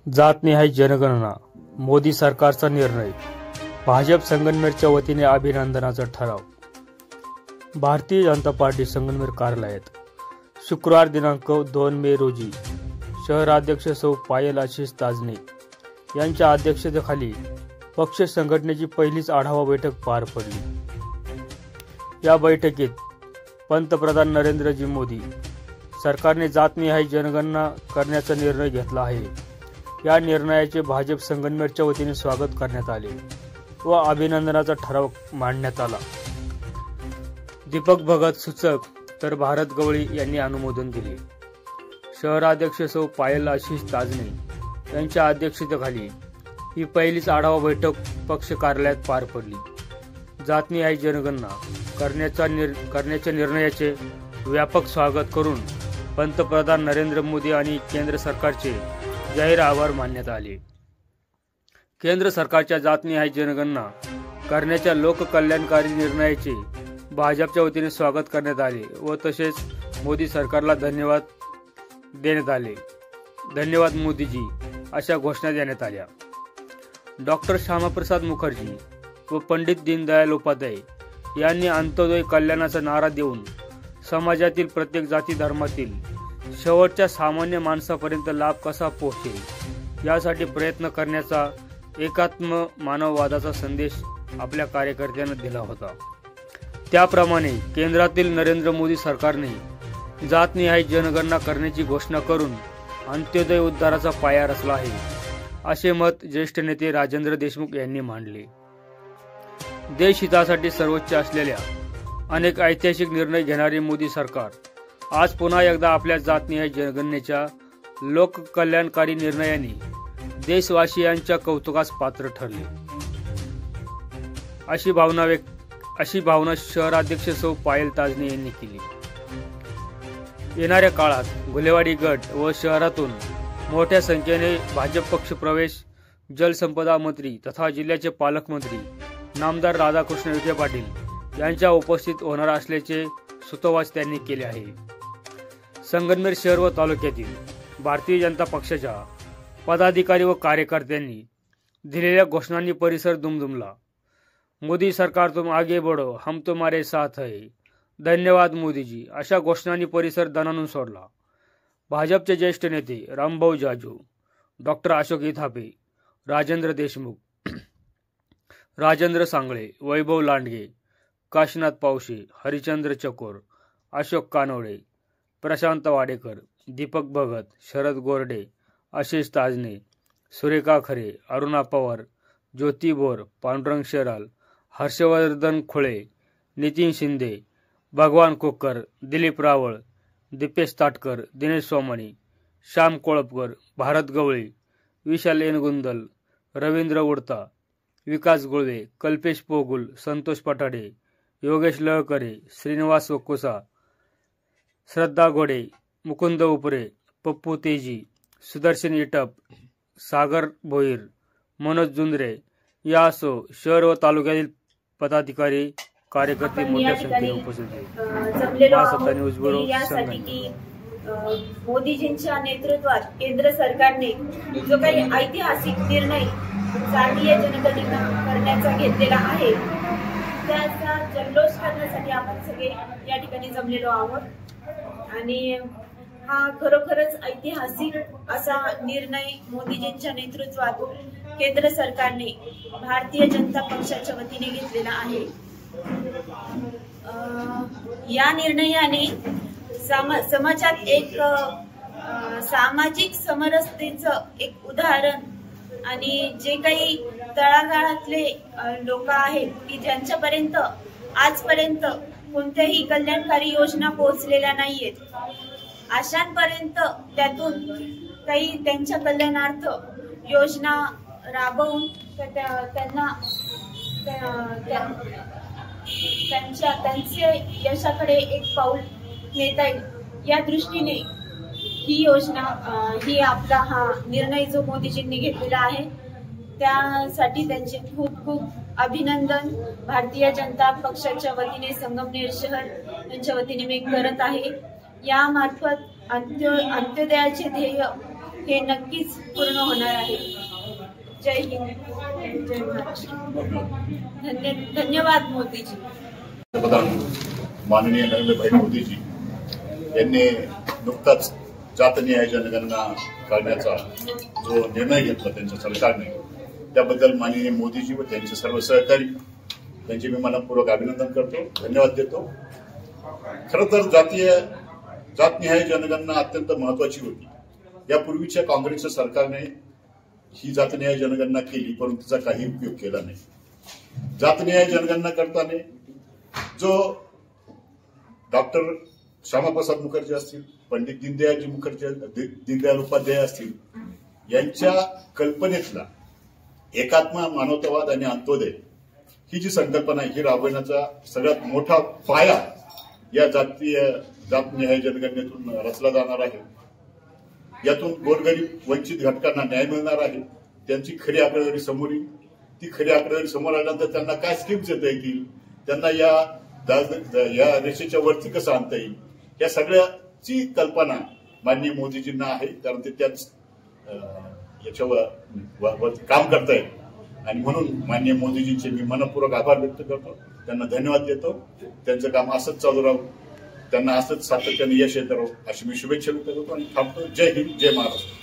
जातनिहाय जनगणना मोदी सरकारचा निर्णय, भाजप संगमनेरच्या वतीने अभिनंदनाचा ठराव। भारतीय जनता पार्टी संगमनेर कार्यालयात शुक्रवार दिनांक 2 मे रोजी शहराध्यक्ष सौ पायल आशिष ताजने यांच्या अध्यक्षतेखाली पक्ष संघटनेची पहिलीच आढावा बैठक पार पडली। या बैठकीत पंतप्रधान नरेंद्रजी मोदी सरकारने जातनिहाय जनगणना करण्याचा निर्णय घेतला आहे। या निर्णयाचे भाजप संगमनेरच्या वतीने स्वागत करण्यात आले व अभिनंदनाचा ठराव मांडण्यात आला। दीपक भगत सूचक तर भारत गवळी यांनी अनुमोदन दिले। शहराध्यक्ष सौ पायल आशिष ताजने यांच्या अध्यक्षतेखाली ही पहिलीच आढावा बैठक पक्ष कार्यालयात पार पडली। जातनिहाय जनगणना करण्याच्या निर्णयाचे व्यापक स्वागत करून पंतप्रधान नरेंद्र मोदी आणि केंद्र सरकारचे जाहीर आभार मानण्यात आले। केंद्र सरकारच्या जातनिहाय जनगणना करण्याच्या लोककल्याणकारी निर्णयाचे भाजपच्या वतीने स्वागत करण्यात आले व तसेच मोदी सरकारला धन्यवाद देण्यात आले। धन्यवाद मोदीजी अशा घोषणा देण्यात आल्या। डॉक्टर श्यामाप्रसाद मुखर्जी व पंडित दीनदयाल उपाध्याय यांनी अंत्योदय कल्याणाचा नारा देऊन समाजातील प्रत्येक जाती धर्मातील शेवटच्या सामान्य माणसापर्यंत लाभ कसा पोहोचेल यासाठी प्रयत्न करण्याचा एकात्म मानववादाचा संदेश आपल्या कार्यकर्त्यांना दिला होता। त्याप्रमाणे केंद्रातील नरेंद्र मोदी सरकारने जातनिहाय जनगणना करण्याची घोषणा करून अंत्योदय उद्धाराचा पाया रचला आहे, असे मत ज्येष्ठ नेते राजेंद्र देशमुख यांनी मांडले। देशहितासाठी सर्वोच्च असलेल्या अनेक ऐतिहासिक निर्णय घेणारे मोदी सरकार आज पुन्हा एकदा आपल्या जातनिहाय जनगणनेच्या लोककल्याणकारी निर्णयाने देशवासियांच्या कौतुकास पात्र ठरले, अशी भावना शहराध्यक्ष सौ पायल ताजने यांनी केली। येणाऱ्या काळात गुलेवाडी गट व शहरातून मोठ्या संख्येने भाजप पक्ष प्रवेश जलसंपदा मंत्री तथा जिल्ह्याचे पालकमंत्री नामदार राधाकृष्ण विखे पाटील यांच्या उपस्थित होणार असल्याचे सुतोवाच त्यांनी केले आहे। संगमनेर शहर व तालुक्यातील भारतीय जनता पक्षाच्या पदाधिकारी व कार्यकर्त्यांनी दिलेल्या घोषणांनी परिसर दुमदुमला। मोदी सरकार तुम आगे बढ़ो, हम तुम्हारे साथ है, धन्यवाद मोदीजी अशा घोषणांनी परिसर दणानून सोडला। भाजपचे ज्येष्ठ नेते रामभाऊ जाजू, डॉक्टर अशोक इथापे, राजेंद्र देशमुख, राजेंद्र सांगळे, वैभव लांडगे, काशीनाथ पावशे, हरिचंद्र चकोर, अशोक कानवडे, प्रशांत वाडेकर, दीपक भगत, शरद गोरडे, आशिष ताजने, सुरेखा खरे, अरुणा पवार, ज्योती बोर, पांडुरंग शेराल, हर्षवर्धन खुळे, नितीन शिंदे, भगवान कोकर, दिलीप रावळ, दीपेश ताटकर, दिनेश सोमाणी, श्याम कोळपकर, भारत गवळी, विशाल एनगुंदल, रवींद्र उडता, विकास गुळवे, कल्पेश पोगुल, संतोष पठाडे, योगेश लळकरे, श्रीनिवास वकुसा, श्रद्धा घोडे, मुकुंद उपरे, पप्पू तेजी, सुदर्शन इटप, सागर भोईर, मनोज जुंद्रे यासो शहर व तालुक्यातील पदाधिकारी कार्यकर्ते मोठ्या संख्येने उपस्थित होते। मोदीजींच्या नेतृत्वात केंद्र सरकारने जो काही ऐतिहासिक निर्णय जातीय जनगणना करण्याचा घेतलेला आहे त्याचा जल्लोष करण्यासाठी आपण सगळे या ठिकाणी जमलेलो आहोत आणि हा खरोखरच ऐतिहासिक असा निर्णय मोदीजींच्या नेतृत्वात केंद्र सरकारने भारतीय जनता पक्षाच्या वतीने घेतलेला आहे। या निर्णयाने समाजात एक सामाजिक समरसतेचं एक उदाहरण आणि जे काही तळागाळातले लोक आहेत की ज्यांच्यापर्यंत आजपर्यंत कोणत्याही कल्याणकारी योजना पोहोचलेल्या नाहीयेत अशांपर्यंत त्यातून काही त्यांच्या कल्याणार्थ योजना राबवून त्यांना त्यांचे यशाकडे एक पाऊल नेता येईल या दृष्टीने ही योजना ही आपला हा निर्णय जो मोदीजींनी घेतलेला आहे त्यासाठी त्यांचे खूप खूप अभिनंदन भारतीय जनता पक्षाच्या वतीने संगमनेर शहर यांच्या वतीने मी करत आहे। यामार्फत अंत्योदयाचे ध्येय हे नक्कीच पूर्ण होणार आहे। जय हिंद, जय महाराष्ट्र। धन्यवाद मोदीजी। पंतप्रधान माननीय नरेंद्रभाई मोदीजी यांनी नुकताच जातनिहाय जनगणना करण्याचा जो निर्णय घेतला त्यांच्या सरकारने, त्याबद्दल माननीय मोदीजी व त्यांचे सर्व सहकारी त्यांचे मी मनपूर्वक अभिनंदन करतो, धन्यवाद देतो। खरं तर जातनिहाय जनगणना अत्यंत महत्वाची होती। यापूर्वीच्या काँग्रेसच्या सरकारने ही जातनिहाय जनगणना केली, परंतु तिचा काही उपयोग केला नाही। जातनिहाय जनगणना करताना जो डॉक्टर श्यामाप्रसाद मुखर्जी असतील, पंडित दीनदयाल उपाध्याय असतील, यांच्या कल्पनेतला एकात्म, मानवतावाद आणि अंत्योदय ही जी संकल्पना आहे, ही राबवण्याचा सगळ्यात मोठा पाया या जातनिहाय जनगणनेतून रचला जाणार आहे। यातून गोरगरीब वंचित घटकांना न्याय मिळणार आहे, त्यांची खरी आकडेवारी समोर येईल। ती खरी आकडेवारी समोर आल्यानंतर त्यांना काय स्कीम्स देता येतील, त्यांना या रेषेच्या वरती कसं आणता येईल, या सगळ्याची कल्पना माननीय मोदीजींना आहे, कारण ते त्याच याच्यावर काम करतायत। आणि म्हणून माननीय मोदीजींचे मी मनपूर्वक आभार व्यक्त करतो, त्यांना धन्यवाद देतो। त्यांचं काम असंच चालू राहू, त्यांना असंच सातत्याने यश येत राहू अशी मी शुभेच्छा व्यक्त करतो आणि थांबतो। जय हिंद, जय महाराष्ट्र।